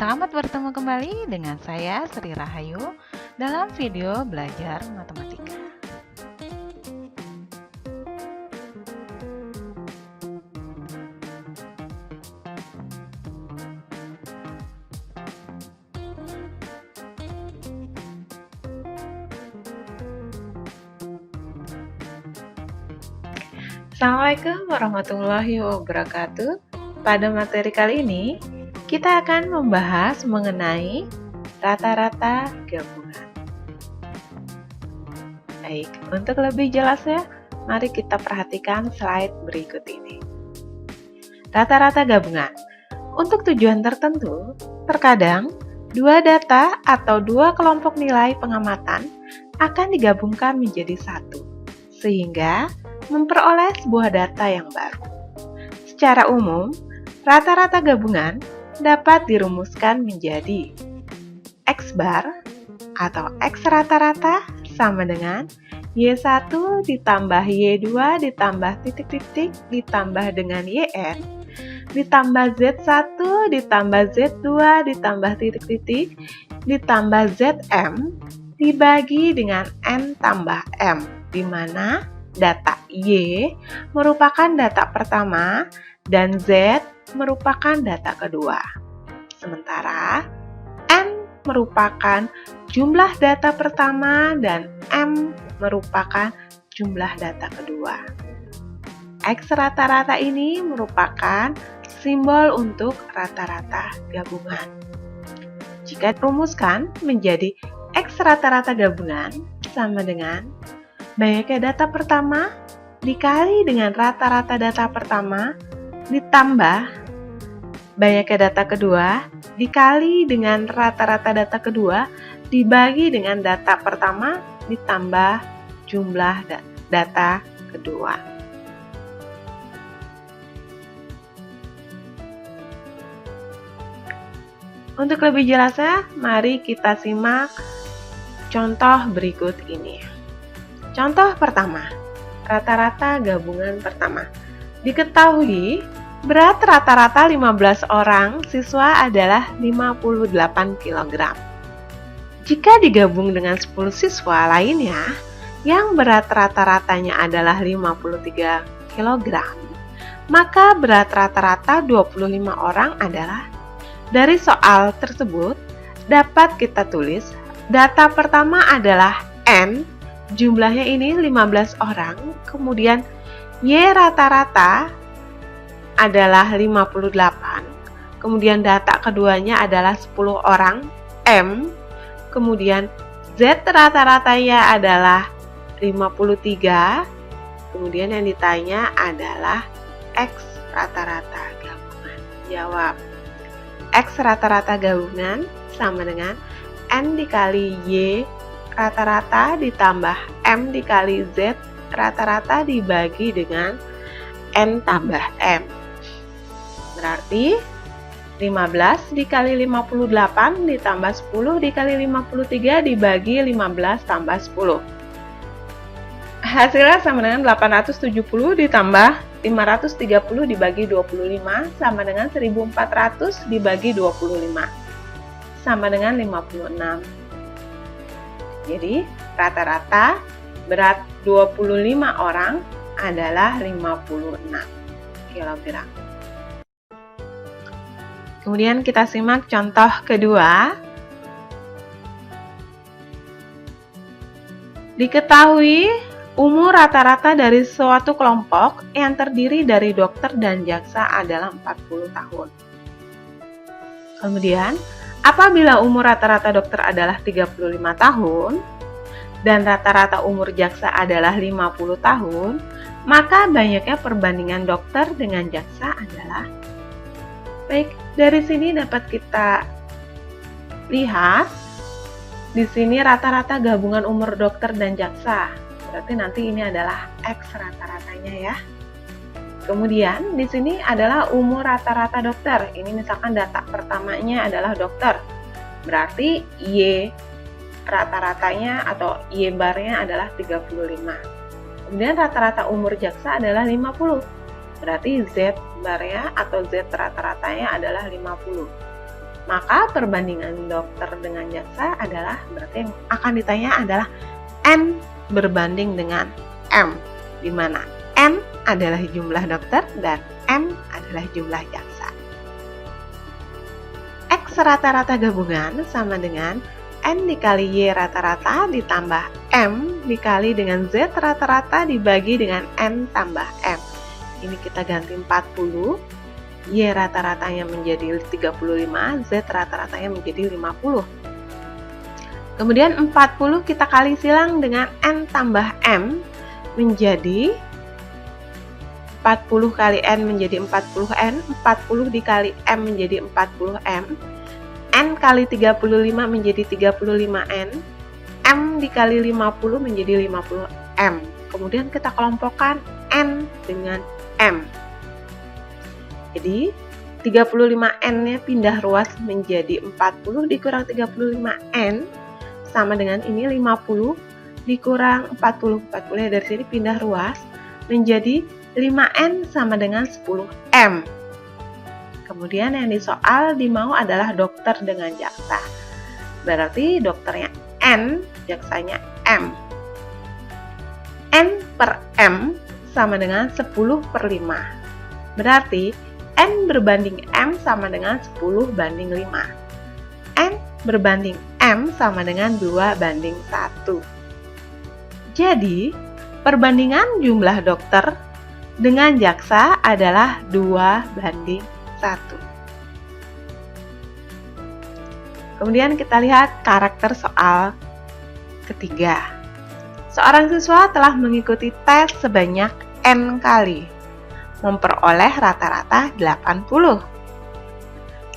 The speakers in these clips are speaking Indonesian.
Selamat bertemu kembali dengan saya Sri Rahayu dalam video belajar matematika. Assalamualaikum warahmatullahi wabarakatuh. Pada materi kali ini, kita akan membahas mengenai rata-rata gabungan. Baik, untuk lebih jelasnya, mari kita perhatikan slide berikut ini. Rata-rata gabungan. Untuk tujuan tertentu, terkadang dua data atau dua kelompok nilai pengamatan akan digabungkan menjadi satu, sehingga memperoleh sebuah data yang baru. Secara umum, rata-rata gabungan dapat dirumuskan menjadi X bar atau X rata-rata sama dengan Y1 ditambah Y2 ditambah titik-titik ditambah dengan YN ditambah Z1 ditambah Z2 ditambah titik-titik ditambah Zm dibagi dengan N tambah M, di mana data Y merupakan data pertama dan Z merupakan data kedua. Sementara N merupakan jumlah data pertama dan M merupakan jumlah data kedua. X rata-rata ini merupakan simbol untuk rata-rata gabungan. Jika dirumuskan menjadi X rata-rata gabungan sama dengan banyaknya data pertama dikali dengan rata-rata data pertama ditambah banyaknya data kedua dikali dengan rata-rata data kedua dibagi dengan data pertama ditambah jumlah data kedua. Untuk lebih jelasnya, mari kita simak contoh berikut ini. Contoh pertama, rata-rata gabungan pertama. Diketahui berat rata-rata 15 orang siswa adalah 58 kg. Jika digabung dengan 10 siswa lainnya yang berat rata-ratanya adalah 53 kg, maka berat rata-rata 25 orang adalah. Dari soal tersebut dapat kita tulis data pertama adalah N, jumlahnya ini 15 orang, kemudian Y rata-rata adalah 58, kemudian data keduanya adalah 10 orang, M, kemudian Z rata-ratanya adalah 53, kemudian yang ditanya adalah X rata-rata gabungan. Jawab, X rata-rata gabungan sama dengan N dikali Y rata-rata ditambah M dikali Z rata-rata dibagi dengan N tambah M. Berarti 15 dikali 58 ditambah 10 dikali 53 dibagi 15 tambah 10. Hasilnya sama dengan 870 ditambah 530 dibagi 25 sama dengan 1400 dibagi 25 sama dengan 56. Jadi rata-rata berat 25 orang adalah 56 kg. Kemudian kita simak contoh kedua. Diketahui umur rata-rata dari suatu kelompok yang terdiri dari dokter dan jaksa adalah 40 tahun. Kemudian, apabila umur rata-rata dokter adalah 35 tahun dan rata-rata umur jaksa adalah 50 tahun, maka banyaknya perbandingan dokter dengan jaksa adalah. Baik, dari sini dapat kita lihat di sini rata-rata gabungan umur dokter dan jaksa. Berarti nanti ini adalah X rata-ratanya ya. Kemudian di sini adalah umur rata-rata dokter. Ini misalkan data pertamanya adalah dokter. Berarti Y rata-ratanya atau Y barnya adalah 35. Kemudian rata-rata umur jaksa adalah 50. Berarti Z barnya atau Z rata-ratanya adalah 50. Maka perbandingan dokter dengan jaksa adalah, berarti yang akan ditanya adalah N berbanding dengan M, di mana N adalah jumlah dokter dan M adalah jumlah jaksa. X rata-rata gabungan sama dengan N dikali Y rata-rata ditambah M dikali dengan Z rata-rata dibagi dengan N tambah M. Ini kita ganti 40, Y rata-ratanya menjadi 35, Z rata-ratanya menjadi 50. Kemudian 40 kita kali silang dengan N tambah M menjadi 40 kali N menjadi 40N, 40 dikali M menjadi 40M, N kali 35 menjadi 35N, M dikali 50 menjadi 50M. Kemudian kita kelompokkan N dengan M. Jadi 35N-nya pindah ruas menjadi 40 dikurang 35N sama dengan ini 50 dikurang 40. 40 dari sini pindah ruas menjadi 5N sama dengan 10M. Kemudian yang disoal dimau adalah dokter dengan jaksa. Berarti dokternya N, jaksanya M. N per M sama dengan 10 per 5. Berarti N berbanding M sama dengan 10 banding 5. N berbanding M sama dengan 2 banding 1. Jadi, perbandingan jumlah dokter dengan jaksa adalah 2 banding 1. Kemudian kita lihat karakter soal ketiga. Seorang siswa telah mengikuti tes sebanyak N kali, memperoleh rata-rata 80.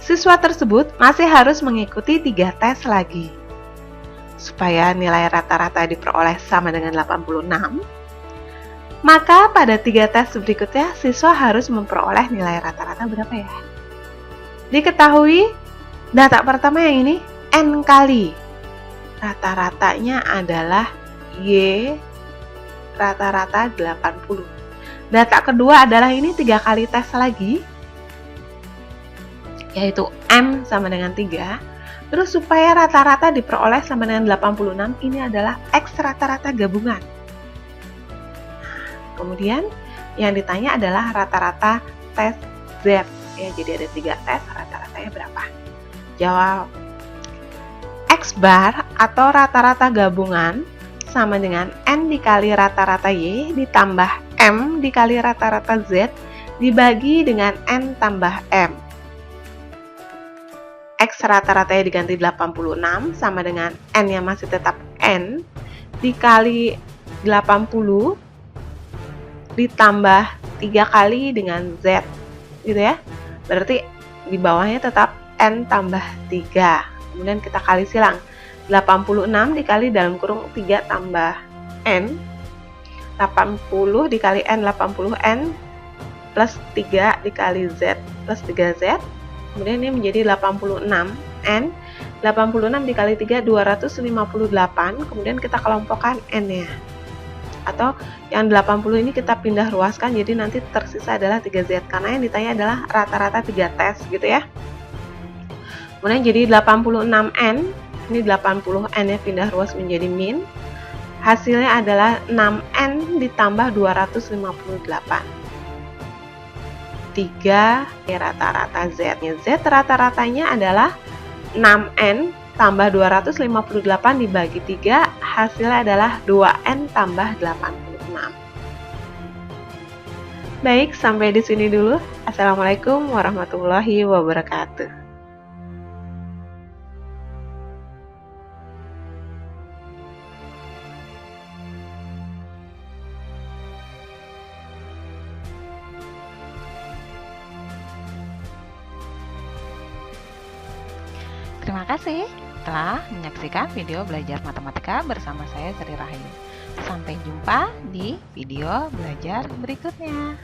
Siswa tersebut masih harus mengikuti 3 tes lagi. Supaya nilai rata-rata diperoleh sama dengan 86, maka pada 3 tes berikutnya siswa harus memperoleh nilai rata-rata berapa ya? Diketahui data pertama yang ini N kali. Rata-ratanya adalah Y rata-rata 80. Data kedua adalah ini 3 kali tes lagi, yaitu M sama dengan 3. Terus supaya rata-rata diperoleh sama dengan 86, ini adalah X rata-rata gabungan. Kemudian yang ditanya adalah rata-rata tes Z. Ya, jadi ada 3 tes, rata-ratanya berapa? Jawab. X bar atau rata-rata gabungan sama dengan N dikali rata-rata Y ditambah M dikali rata-rata Z dibagi dengan N tambah M. X rata-ratanya diganti 86 sama dengan N yang masih tetap N dikali 80 ditambah 3 kali dengan Z, gitu ya. Berarti di bawahnya tetap N tambah 3. Kemudian kita kali silang. 86 dikali dalam kurung 3 tambah N. 80 dikali N, 80N plus 3 dikali Z plus 3Z. Kemudian ini menjadi 86N. 86 dikali 3, 258. Kemudian kita kelompokkan N-nya. Atau yang 80 ini kita pindah ruaskan, jadi nanti tersisa adalah 3Z, karena yang ditanya adalah rata-rata 3 tes gitu ya. Kemudian jadi 86N, ini 80N nya pindah ruas menjadi min, hasilnya adalah 6N ditambah 258. 3 rata-rata Z nya. Z rata-ratanya adalah 6N tambah 258 dibagi 3, hasilnya adalah 2N tambah 86. Baik, sampai di sini dulu. Assalamualaikum warahmatullahi wabarakatuh. Terima kasih telah menyaksikan video belajar matematika bersama saya Sri Rahayu. Sampai jumpa di video belajar berikutnya.